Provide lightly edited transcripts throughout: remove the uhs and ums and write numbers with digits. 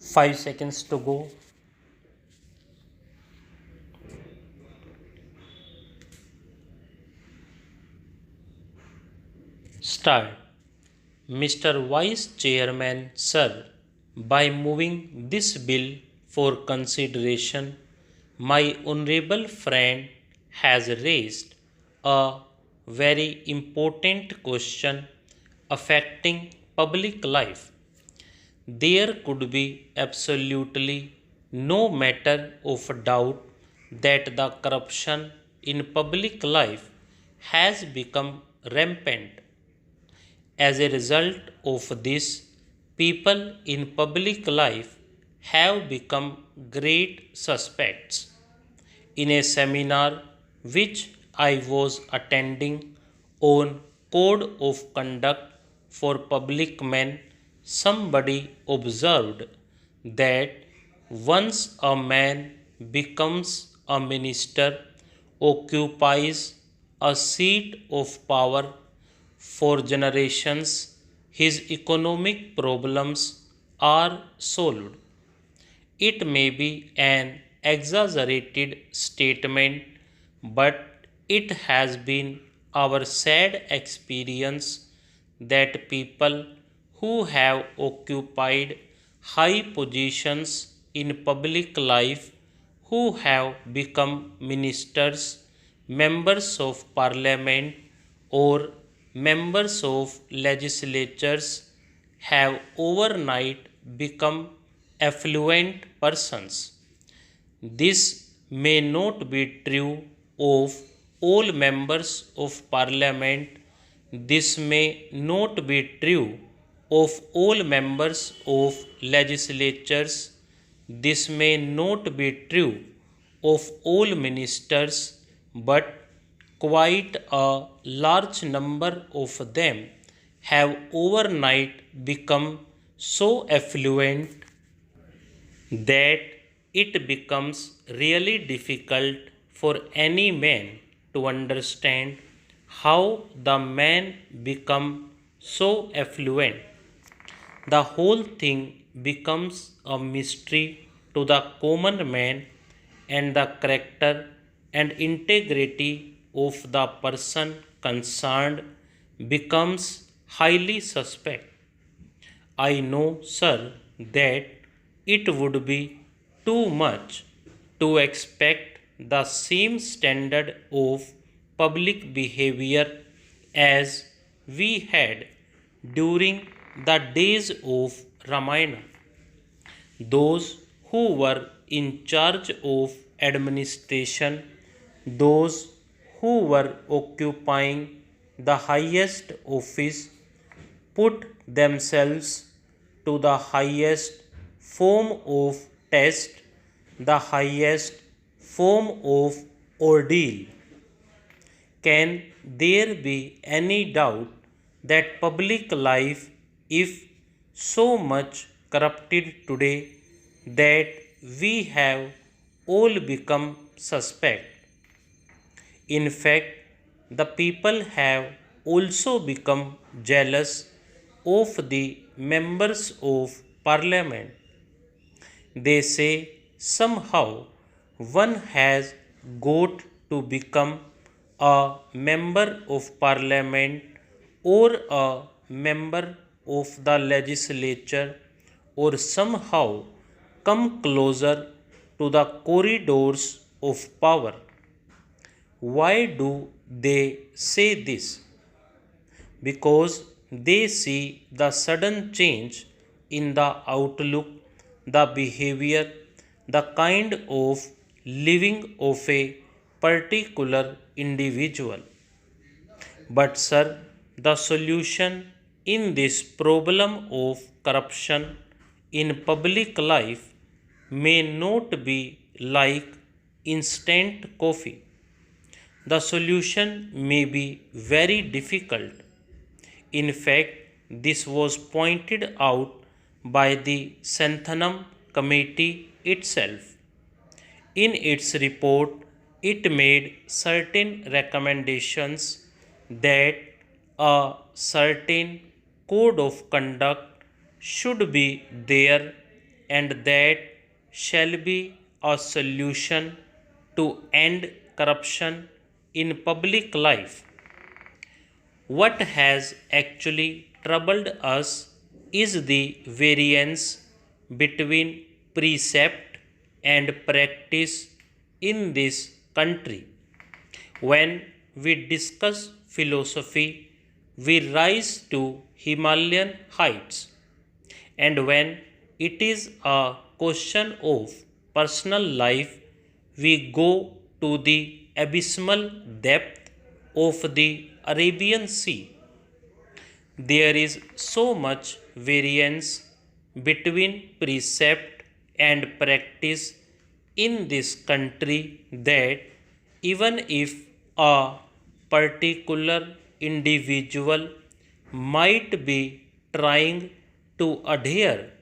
5 seconds to go. Start. Mr. Vice Chairman, sir, by moving this bill for consideration, my honorable friend has raised a very important question affecting public life. There could be absolutely no matter of doubt that the corruption in public life has become rampant. As a result of this, people in public life have become great suspects. In a seminar which I was attending on Code of Conduct for Public Men, somebody observed that once a man becomes a minister, occupies a seat of power for generations, his economic problems are solved. It may be an exaggerated statement, but it has been our sad experience that people who have occupied high positions in public life, who have become ministers, members of parliament, or members of legislatures, have overnight become affluent persons. This may not be true of all members of parliament. This may not be true of all members of legislatures. This may not be true of all ministers, but quite a large number of them have overnight become so affluent that it becomes really difficult for any man to understand how the man become so affluent. The whole thing becomes a mystery to the common man, and the character and integrity of the person concerned becomes highly suspect. I know, sir, that it would be too much to expect the same standard of public behavior as we had during the days of Ramayana. Those who were in charge of administration, those who were occupying the highest office, put themselves to the highest form of test, the highest form of ordeal. Can there be any doubt that public life is so much corrupted today that we have all become suspect? In fact, the people have also become jealous of the members of parliament. They say somehow one has got to become a member of parliament or a member of the legislature, or somehow come closer to the corridors of power. Why do they say this? Because they see the sudden change in the outlook, the behavior, the kind of living of a particular individual. But, sir, the solution in this problem of corruption in public life may not be like instant coffee. The solution may be very difficult. In fact, this was pointed out by the Santhanam Committee itself. In its report, it made certain recommendations that a certain code of conduct should be there and that shall be a solution to end corruption in public life. What has actually troubled us is the variance between precept and practice in this country. When we discuss philosophy, we rise to Himalayan heights, and when it is a question of personal life, we go to the abysmal depth of the Arabian Sea. There is so much variance between precept and practice in this country that even if a particular individual might be trying to adhere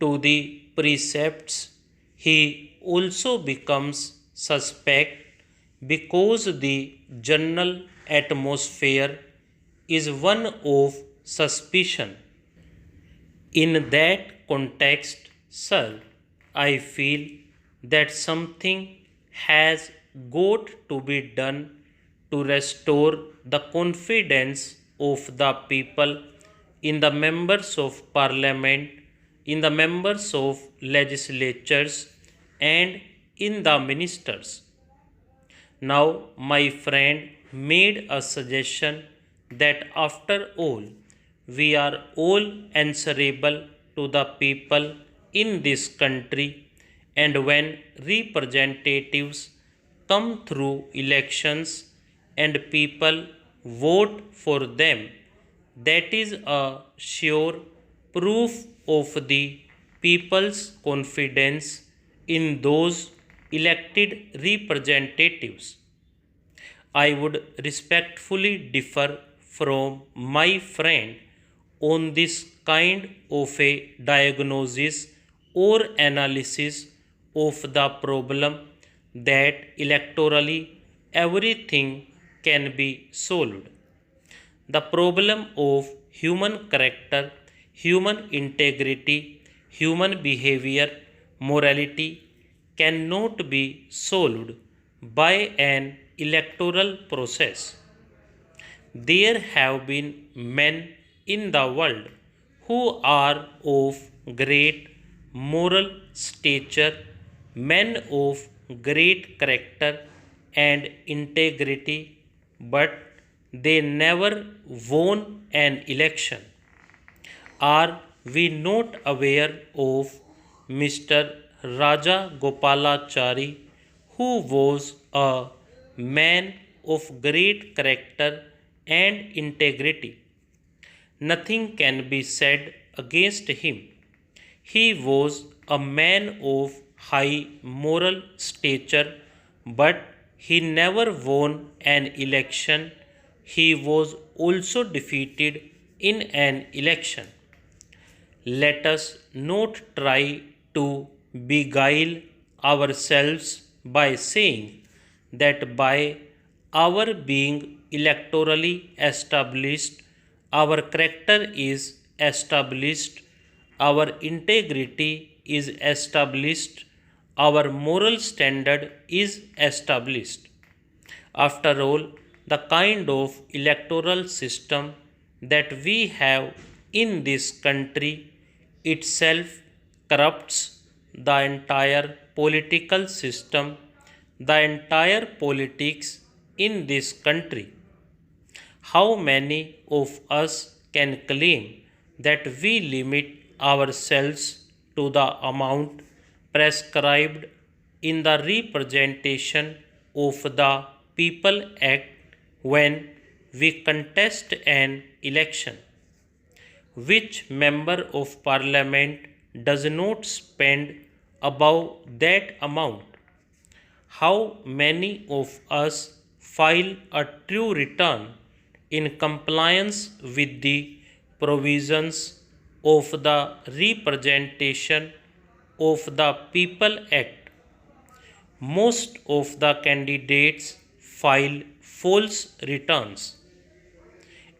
to the precepts, he also becomes suspect because the general atmosphere is one of suspicion. In that context, sir, I feel that something has got to be done to restore the confidence of the people in the members of parliament, in the members of legislatures, and in the ministers. Now, my friend made a suggestion that after all, we are all answerable to the people in this country, and when representatives come through elections and people vote for them, that is a sure proof of the people's confidence in those elected representatives. I would respectfully differ from my friend on this kind of a diagnosis or analysis of the problem that electorally everything can be solved. The problem of human character, human integrity, human behavior, morality cannot be solved by an electoral process. There have been men in the world who are of great moral stature, men of great character and integrity, but they never won an election. Are we not aware of Mr. Raja Gopalachari, who was a man of great character and integrity? Nothing can be said against him. He was a man of high moral stature, but he never won an election. He was also defeated in an election. Let us not try to beguile ourselves by saying that by our being electorally established, our character is established, our integrity is established, our moral standard is established. After all, the kind of electoral system that we have in this country itself corrupts the entire political system, the entire politics in this country. How many of us can claim that we limit ourselves to the amount prescribed in the Representation of the People Act when we contest an election? Which member of parliament does not spend above that amount? How many of us file a true return in compliance with the provisions of the Representation of the People Act? Most of the candidates file false returns,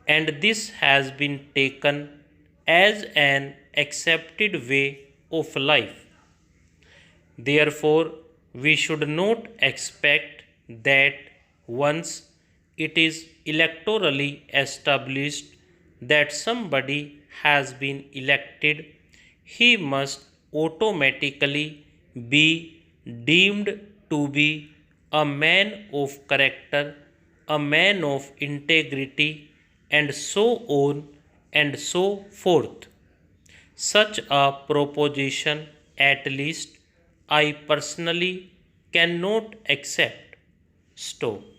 and this has been taken as an accepted way of life. Therefore, we should not expect that once it is electorally established that somebody has been elected, he must automatically be deemed to be a man of character, a man of integrity, and so on and so forth. Such a proposition, at least, I personally cannot accept. Stop.